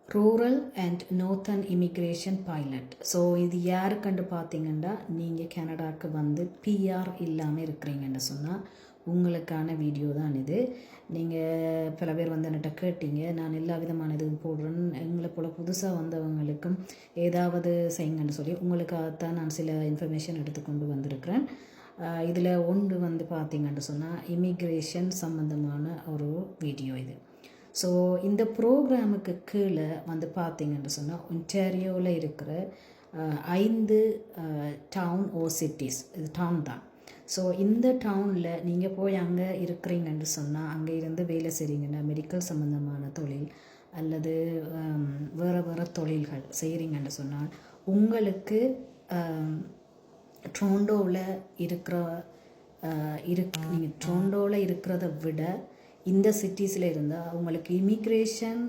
Rural and northern immigration pilot. So இது யாருக்கண்டு பார்த்தீங்கன்னா, நீங்கள் கனடாவுக்கு வந்து பிஆர் இல்லாமல் இருக்கிறீங்கன்னு சொன்னால் உங்களுக்கான வீடியோ தான் இது. நீங்கள் பல பேர் வந்து என்கிட்ட கேட்டீங்க, நான் எல்லா விதமான இதுவும் போடுறேன், எங்களை போல் புதுசாக வந்தவங்களுக்கும் ஏதாவது செய்யுங்கன்னு சொல்லி உங்களுக்காகத்தான் நான் சில இன்ஃபர்மேஷன் எடுத்துக்கொண்டு வந்திருக்கிறேன். இதில் ஒன்று வந்து பார்த்தீங்கன்னு சொன்னால் இமிக்ரேஷன் சம்மந்தமான ஒரு வீடியோ இது. ஸோ இந்த ப்ரோக்ராமுக்கு கீழே வந்து பார்த்தீங்கன்னு சொன்னால் ஒன்டாரியோவில் இருக்கிற 5 டவுன் ஓ சிட்டிஸ், இது டவுன் தான். ஸோ இந்த டவுனில் நீங்கள் போய் அங்கே இருக்கிறீங்கன்னு சொன்னால், அங்கே இருந்து வேலை செய்கிறீங்கன்னா மெடிக்கல் சம்மந்தமான தொழில் அல்லது வேறு தொழில்கள் செய்கிறீங்கன்னு சொன்னால் உங்களுக்கு டொரண்டோவில் நீங்கள் டொரண்டோவில் இருக்கிறத விட இந்த சிட்டிஸில் இருந்தால் உங்களுக்கு இமிக்ரேஷன்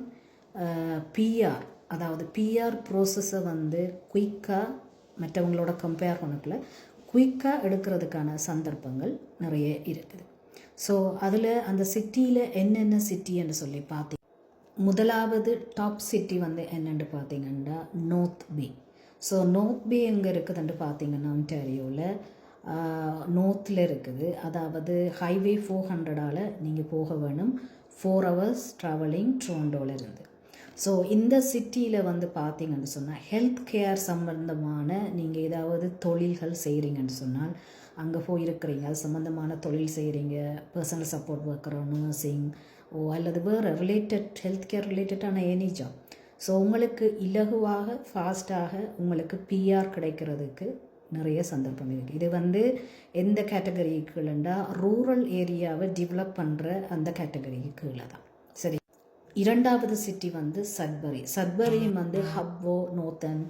பிஆர், அதாவது பிஆர் ப்ரோசஸை வந்து குயிக்காக மற்றவங்களோட கம்பேர் பண்ணக்குள்ள குயிக்காக எடுக்கிறதுக்கான சந்தர்ப்பங்கள் நிறைய இருக்குது. ஸோ அதில் அந்த சிட்டியில் என்னென்ன சிட்டின்னு சொல்லி பார்த்தீங்க, முதலாவது டாப் சிட்டி வந்து என்னென்னு பார்த்தீங்கன்னா நார்த் பே. ஸோ நார்த் பே எங்கே இருக்குதுன்னு பார்த்தீங்கன்னா ஒன்டாரியோவில் நார்த்தில் இருக்குது. அதாவது ஹைவே 400ஆல் நீங்கள் போக வேணும், 4 hours ட்ராவலிங் டொரண்டோவில் இருந்து. ஸோ இந்த சிட்டியில் வந்து பார்த்தீங்கன்னு சொன்னால் ஹெல்த் கேர் சம்மந்தமான நீங்கள் ஏதாவது தொழில்கள் செய்கிறீங்கன்னு சொன்னால் அங்கே போயிருக்கிறீங்க, அது சம்மந்தமான தொழில் செய்கிறீங்க, பர்சனல் சப்போர்ட் ஒர்க்கரோ, நர்சிங் அல்லது வேறு ஹெல்த் கேர் ரிலேட்டடான எனி ஜாப். ஸோ உங்களுக்கு இலகுவாக ஃபாஸ்ட்டாக உங்களுக்கு பிஆர் கிடைக்கிறதுக்கு நிறைய சந்தர்ப்பம் இருக்குது. இது வந்து எந்த கேட்டகரிக்கு கீழேண்டா ரூரல் ஏரியாவை டெவலப் பண்ணுற அந்த கேட்டகரிக்கு கீழே தான். சரி, இரண்டாவது சிட்டி வந்து சட்பரியும் வந்து ஹப்போ நார்த்தன்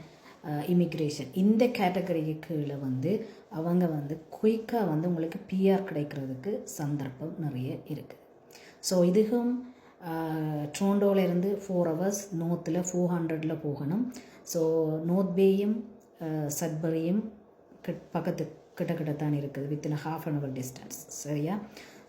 இமிக்ரேஷன் இந்த கேட்டகரிக்கு கீழே வந்து அவங்க வந்து குயிக்காக வந்து உங்களுக்கு பிஆர் கிடைக்கிறதுக்கு சந்தர்ப்பம் நிறைய இருக்குது. ஸோ இதுவும் டொரண்டோவிலேருந்து 4 hours, நார்த்தில் 400 போகணும். ஸோ நார்த் பேயும் சட்பரியும் கிட்டத்தான் இருக்குது, வித்தின் ½ an hour டிஸ்டன்ஸ். சரியா?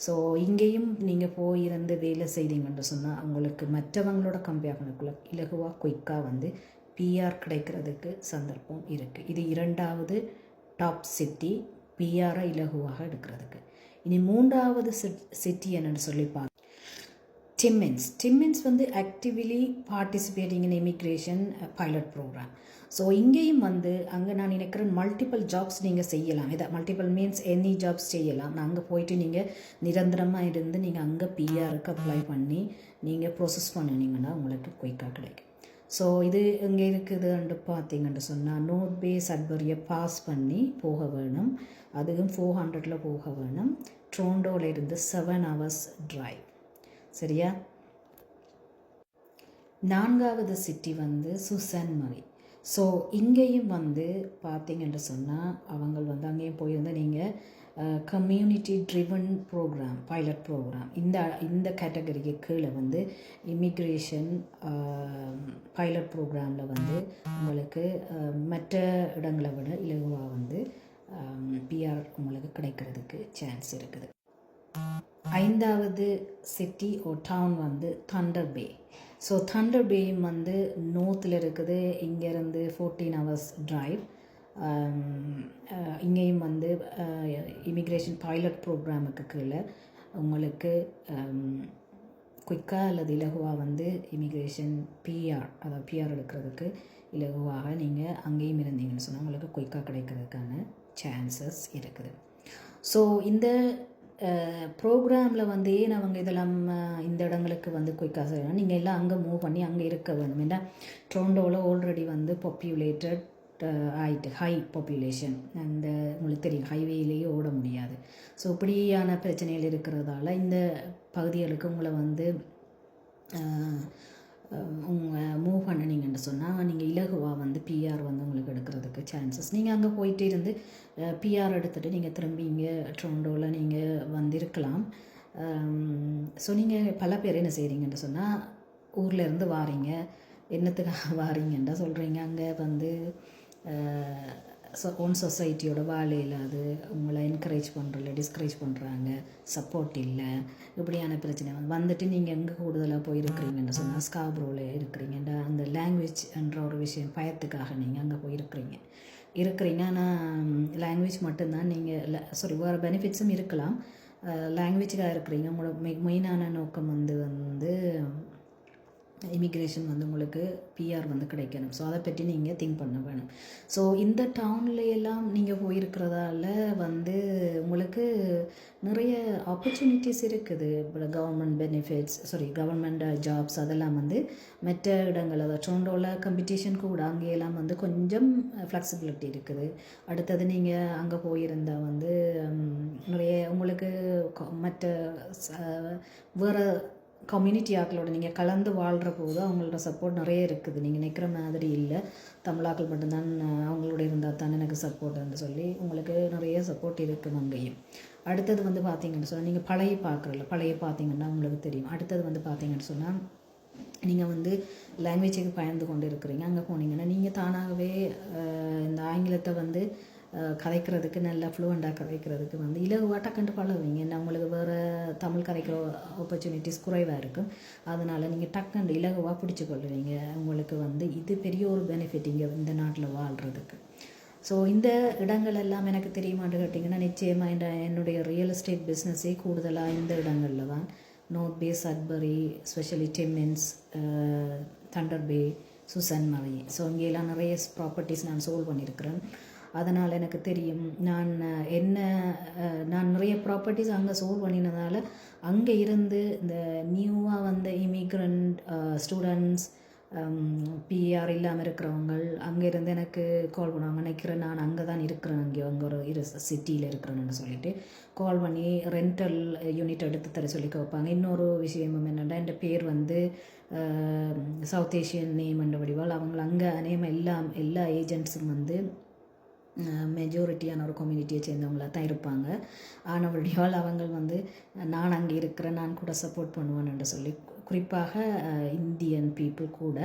ஸோ இங்கேயும் நீங்கள் போயிருந்து வேலை செய்தீங்கன்னு சொன்னால் உங்களுக்கு மற்றவங்களோட கம்பேர் பண்ணக்குள்ள இலகுவாக குயிக்காக வந்து பிஆர் கிடைக்கிறதுக்கு சந்தர்ப்பம் இருக்குது. இது இரண்டாவது டாப் சிட்டி பிஆரை இலகுவாக எடுக்கிறதுக்கு. இனி மூன்றாவது சிட்டி என்னென்னு சொல்லி பார்க்க, டிம்மின்ஸ் வந்து actively participating in immigration pilot program. So இங்கேயும் வந்து அங்கே நான் நினைக்கிறேன் மல்டிபிள் ஜாப்ஸ் நீங்கள் செய்யலாம். இதை மல்டிபிள் மீன்ஸ் எனி ஜாப்ஸ் செய்யலாம். அங்கே போயிட்டு நீங்கள் நிரந்தரமாக இருந்து நீங்கள் அங்கே பிஆருக்கு அப்ளை பண்ணி நீங்கள் ப்ரோசஸ் பண்ணினீங்கன்னா உங்களுக்கு குயிக்காக கிடைக்கும். ஸோ இது எங்கே இருக்குதுன்னு பார்த்தீங்கன்னு சொன்னால் நார்த் பே சட்பரியை பாஸ் பண்ணி போக வேணும், அதுவும் 400 போக வேணும். டொரண்டோவில் இருந்து 7 hours டிரைவ். சரியா? நான்காவது சிட்டி வந்து சுசன் மரி. ஸோ இங்கேயும் வந்து பார்த்தீங்கன்னு சொன்னால் அவங்க வந்து அங்கேயும் போயிருந்து நீங்கள் community driven program, pilot program இந்த கேட்டகரிக்கு கீழே வந்து இமிக்ரேஷன் பைலட் ப்ரோக்ராமில் வந்து உங்களுக்கு மற்ற இடங்களை விட இலகுவாக வந்து பிஆர் உங்களுக்கு கிடைக்கிறதுக்கு சான்ஸ் இருக்குது. ஐந்தாவது சிட்டி ஓ டவுன் வந்து தண்டர் பே. ஸோ தண்டர் பேயும் வந்து நார்த்தில் இருக்குது, இங்கேருந்து 14 hours டிரைவ். இங்கேயும் வந்து இமிக்ரேஷன் பைலட் ப்ரோக்ராமுக்கு கீழே உங்களுக்கு குயிக்காக அல்லது இலகுவாக வந்து இமிக்ரேஷன் பிஆர், அதாவது பிஆர் எடுக்கிறதுக்கு இலகுவாக நீங்கள் அங்கேயும் இருந்தீங்கன்னு சொன்னால் உங்களுக்கு குயிக்காக கிடைக்கிறதுக்கான சான்சஸ் இருக்குது. ஸோ இந்த ப்ரோக்ராமில் வந்து ஏன் அவங்க இதெல்லாம் இந்த இடங்களுக்கு வந்து குயிக்காக செய்யணும், நீங்கள் எல்லாம் அங்கே மூவ் பண்ணி அங்கே இருக்க வேணும். ஏன்னா டொரண்டோவில் ஆல்ரெடி வந்து பாப்புலேட்டட் ஆகிட்டு, ஹை பாப்புலேஷன், அந்த உங்களுக்கு தெரியும் ஹைவேலேயே ஓட முடியாது. ஸோ இப்படியான பிரச்சனைகள் இருக்கிறதால இந்த பகுதிகளுக்கு உங்களை வந்து மூவ் பண்ணினீங்கன்னு சொன்னால் நீங்கள் இலகுவாக வந்து பிஆர் வந்து உங்களுக்கு எடுக்கிறதுக்கு சான்சஸ். நீங்கள் அங்கே போயிட்டு இருந்து பிஆர் எடுத்துகிட்டு நீங்கள் திரும்பி இங்கே டொரண்டோவில் நீங்கள் வந்திருக்கலாம். ஸோ நீங்கள் பல பேர் என்ன செய்கிறீங்கன்னு சொன்னால் ஊர்லேருந்து வாரீங்க, என்னத்துக்காக வாரீங்கன்றா சொல்கிறீங்க, அங்கே வந்து ஓன் சொசைட்டியோட வாழையில் அது உங்களை என்கரேஜ் பண்ணுறல டிஸ்கரேஜ் பண்ணுறாங்க, சப்போர்ட் இல்லை, இப்படியான பிரச்சனை வந்துட்டு நீங்கள் எங்கே கூடுதலாக போயிருக்கிறீங்கன்னு சொன்னால் ஸ்காப்ரோவில் இருக்கிறீங்கன்ற அந்த லாங்குவேஜ் என்ற ஒரு விஷயம் பயத்துக்காக நீங்கள் அங்கே இருக்கிறீங்க. ஆனால் லாங்குவேஜ் மட்டும்தான் நீங்கள் வேறு பெனிஃபிட்ஸும் இருக்கலாம். லாங்குவேஜுக்காக இருக்கிறீங்க. உங்களோட மெயினான நோக்கம் வந்து இமிக்ரேஷன் உங்களுக்கு பிஆர் கிடைக்கணும். ஸோ அதை பற்றி நீங்கள் திங்க் பண்ண வேணும். ஸோ இந்த டவுன்லையெல்லாம் நீங்கள் போயிருக்கிறதால உங்களுக்கு நிறைய ஆப்பர்ச்சுனிட்டிஸ் இருக்குது. இப்போ கவர்மெண்ட் பெனிஃபிட்ஸ் கவர்மெண்ட் ஜாப்ஸ் அதெல்லாம் மற்ற இடங்கள், அதாவது டொரண்டோவில் காம்படிஷன் கூட அங்கேயெல்லாம் கொஞ்சம் ஃப்ளெக்சிபிலிட்டி இருக்குது. அடுத்தது நீங்கள் அங்கே போயிருந்தால் நிறைய உங்களுக்கு மற்ற வேறு கம்யூனிட்டி ஆக்களோட நீங்கள் கலந்து வாழ்கிற போது அவங்களோட சப்போர்ட் நிறைய இருக்குது. நீங்கள் நிற்கிற மாதிரி இல்லை, தமிழாக்கள் மட்டும்தான் அவங்களோட இருந்தால் தான் எனக்கு சப்போர்ட்டுன்னு சொல்லி உங்களுக்கு நிறைய சப்போர்ட் இருக்குது அங்கேயும். அடுத்தது பார்த்தீங்கன்னு சொன்னால் நீங்கள் பழைய பார்த்தீங்கன்னா உங்களுக்கு தெரியும். அடுத்தது பார்த்தீங்கன்னு சொன்னால் நீங்கள் லாங்குவேஜுக்கு பயந்து கொண்டு இருக்கிறீங்க. அங்கே போனீங்கன்னா நீங்கள் தானாகவே இந்த ஆங்கிலத்தை கதைக்கிறதுக்கு நல்லா ஃப்ளூவெண்ட்டாக கதைக்கிறதுக்கு இலகுவாக டக்குண்டு பழகுவீங்க. என்ன உங்களுக்கு வேறு தமிழ் கதைக்கிற ஆப்பர்ச்சுனிட்டிஸ் குறைவாக இருக்கும். அதனால் நீங்கள் டக்குண்டு இலகுவாக பிடிச்சி கொள்ளுவீங்க. உங்களுக்கு இது பெரிய ஒரு பெனிஃபிட் இங்கே இந்த நாட்டில் வாழ்கிறதுக்கு. ஸோ இந்த இடங்கள் எல்லாம் எனக்கு தெரியுமான்னு கேட்டிங்கன்னா நிச்சயமாக என்னுடைய ரியல் எஸ்டேட் பிஸ்னஸே கூடுதலாக இந்த இடங்களில் தான். நார்த் பே, சட்பரி, ஸ்பெஷலி டிம்மின்ஸ், தண்டர் பே, சுசன் மரி. ஸோ இங்கெல்லாம் நிறைய ப்ராப்பர்ட்டிஸ் நான் சோல்வ் பண்ணியிருக்கிறேன். அதனால் எனக்கு தெரியும். நான் நிறைய ப்ராப்பர்ட்டிஸ் அங்கே சோல்வ் பண்ணினதால் அங்கே இருந்து இந்த நியூவாக இமிக்ரண்ட் ஸ்டூடெண்ட்ஸ், பிஆர் இல்லாமல் இருக்கிறவங்க அங்கே இருந்து எனக்கு கால் பண்ணுவாங்க. நினைக்கிறேன் நான் அங்கே தான் இருக்கிறேன், அங்கே ஒரு சிட்டியில் இருக்கிறேன்னு சொல்லிட்டு கால் பண்ணி ரெண்டல் யூனிட் எடுத்து தர சொல்லி கேட்பாங்க. இன்னொரு விஷயமும் என்னென்னா, என் பேர் சவுத் ஏஷியன் நேம் என்ற வடிவால் அவங்க அங்கே நேம் எல்லா ஏஜென்ட்ஸும் மெஜாரிட்டியான ஒரு கம்யூனிட்டியை சேர்ந்தவங்களாக தான் இருப்பாங்க. ஆனவடியால் அவங்க நான் அங்கே இருக்கிறேன், நான் கூட சப்போர்ட் பண்ணுவேன்னு சொல்லி குறிப்பாக இந்தியன் பீப்புள் கூட.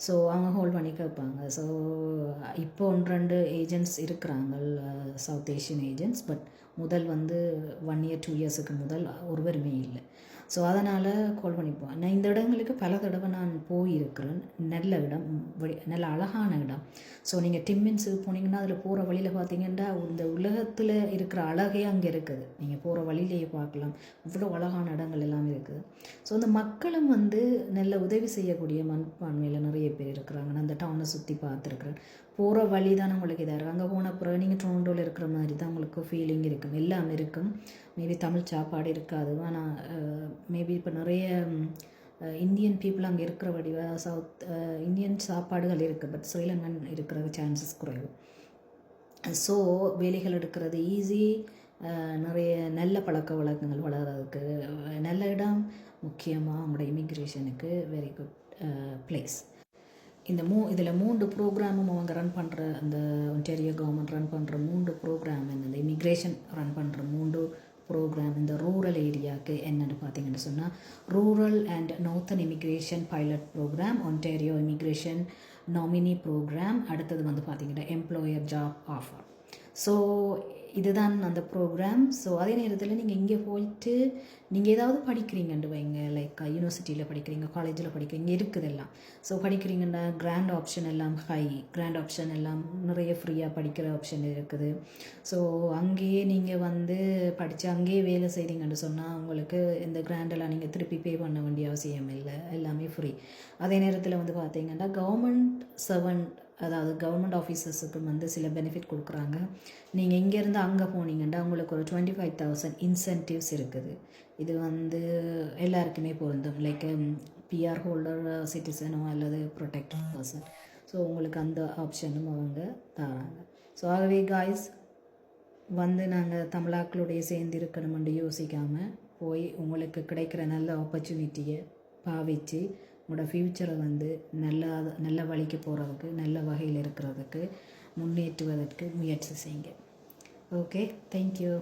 ஸோ அவங்க ஹோல்ட் பண்ணி கேட்பாங்க. ஸோ இப்போ 1-2 ஏஜென்ட்ஸ் இருக்கிறாங்க, சவுத் ஏஷியன் ஏஜென்ட்ஸ். பட் முதல் 1 year 2 yearsக்கு முதல் ஒருவருமே இல்லை. ஸோ அதனால் கால் பண்ணிப்போம். நான் இந்த இடங்களுக்கு பல தடவை நான் போயிருக்கிறேன். நல்ல இடம், நல்ல அழகான இடம். ஸோ நீங்கள் டிம்மின்ஸுக்கு போனீங்கன்னா அதில் போகிற வழியில் பார்த்தீங்கன்னா இந்த உலகத்தில் இருக்கிற அழகே அங்கே இருக்குது. நீங்கள் போகிற வழியிலேயே பார்க்கலாம், இவ்வளோ அழகான இடங்கள் எல்லாமே இருக்குது. ஸோ அந்த மக்களும் நல்ல உதவி செய்யக்கூடிய மண்பான்மையில் நிறைய பேர் இருக்கிறாங்க. நான் அந்த டவுனை சுற்றி பார்த்துருக்குறேன். போகிற வழி தான் உங்களுக்கு இதாக இருக்குது. அங்கே போன அப்புறம் நீங்கள் டொரண்டோவில் இருக்கிற மாதிரி தான் உங்களுக்கு ஃபீலிங் இருக்கும், எல்லாம் இருக்கும். மேபி தமிழ் சாப்பாடு இருக்காது, ஆனால் மேபி இப்போ நிறைய இந்தியன் பீப்புள் அங்கே இருக்கிற வடிவாக சவுத் இந்தியன் சாப்பாடுகள் இருக்குது. பட் ஸ்ரீலங்கன் இருக்கிற சான்சஸ் குறைவு. ஸோ வேலைகள் எடுக்கிறது ஈஸி. நிறைய நல்ல பழக்க வழக்கங்கள் வளர்கிறதுக்கு நல்ல இடம். முக்கியமாக அவங்களோட இமிக்ரேஷனுக்கு வெரி குட் பிளேஸ். இதில் 3 ப்ரோக்ராமும் அவங்க ரன் பண்ணுற, அந்த ஒன்டாரியோ கவர்மெண்ட் ரன் பண்ணுற 3 ப்ரோக்ராம் இந்த இமிக்ரேஷன் ரன் பண்ணுற 3 ப்ரோக்ராம் இந்த ரூரல் ஏரியாவுக்கு என்னென்னு பார்த்தீங்கன்னு சொன்னால், rural and northern immigration pilot program, Ontario immigration nominee program, அடுத்தது பார்த்தீங்கன்னா எம்ப்ளாயர் ஜாப் ஆஃபர். ஸோ இதுதான் அந்த ப்ரோக்ராம். ஸோ அதே நேரத்தில் நீங்கள் இங்கே போயிட்டு நீங்கள் ஏதாவது படிக்கிறீங்கன்னு வைங்க, லைக் யூனிவர்சிட்டியில் படிக்கிறீங்க, காலேஜில் படிக்கிறீங்க, இருக்குதெல்லாம். ஸோ படிக்கிறீங்கன்னா கிராண்ட் ஆப்ஷன் எல்லாம் கிராண்ட் ஆப்ஷன் எல்லாம் நிறைய ஃப்ரீயாக படிக்கிற ஆப்ஷன் இருக்குது. ஸோ அங்கேயே நீங்கள் படித்து அங்கேயே வேலை செய்கிறீங்கன்னு சொன்னால் உங்களுக்கு இந்த கிராண்டெல்லாம் நீங்கள் திருப்பி பே பண்ண வேண்டிய அவசியம் இல்லை, எல்லாமே ஃப்ரீ. அதே நேரத்தில் பார்த்தீங்கன்னா கவர்மெண்ட் சர்வன்ட், அதாவது கவர்மெண்ட் ஆஃபீஸர்ஸுக்கு சில பெனிஃபிட் கொடுக்குறாங்க. நீங்கள் இங்கேருந்து அங்கே போனீங்கன்னா உங்களுக்கு ஒரு 25,000 இன்சென்டிவ்ஸ் இருக்குது. இது எல்லாருக்குமே பொருந்தும், லைக் பிஆர் ஹோல்டர், சிட்டிசனோ அல்லது ப்ரொடெக்டட் பர்சன். ஸோ உங்களுக்கு அந்த ஆப்ஷனும் அவங்க தராங்க. ஸோ ஆகவே காய்ஸ் நாங்கள் தமிழாக்களுடைய சேர்ந்து இருக்கணுமென்று யோசிக்காமல் போய் உங்களுக்கு கிடைக்கிற நல்ல ஆப்பர்ச்சுனிட்டியை பாவித்து உங்களோட ஃப்யூச்சரை நல்ல வழிக்கு போகிறதுக்கு, நல்ல வகையில் இருக்கிறதுக்கு, முன்னேற்றுவதற்கு முயற்சி செய்யுங்க. Okay, thank you.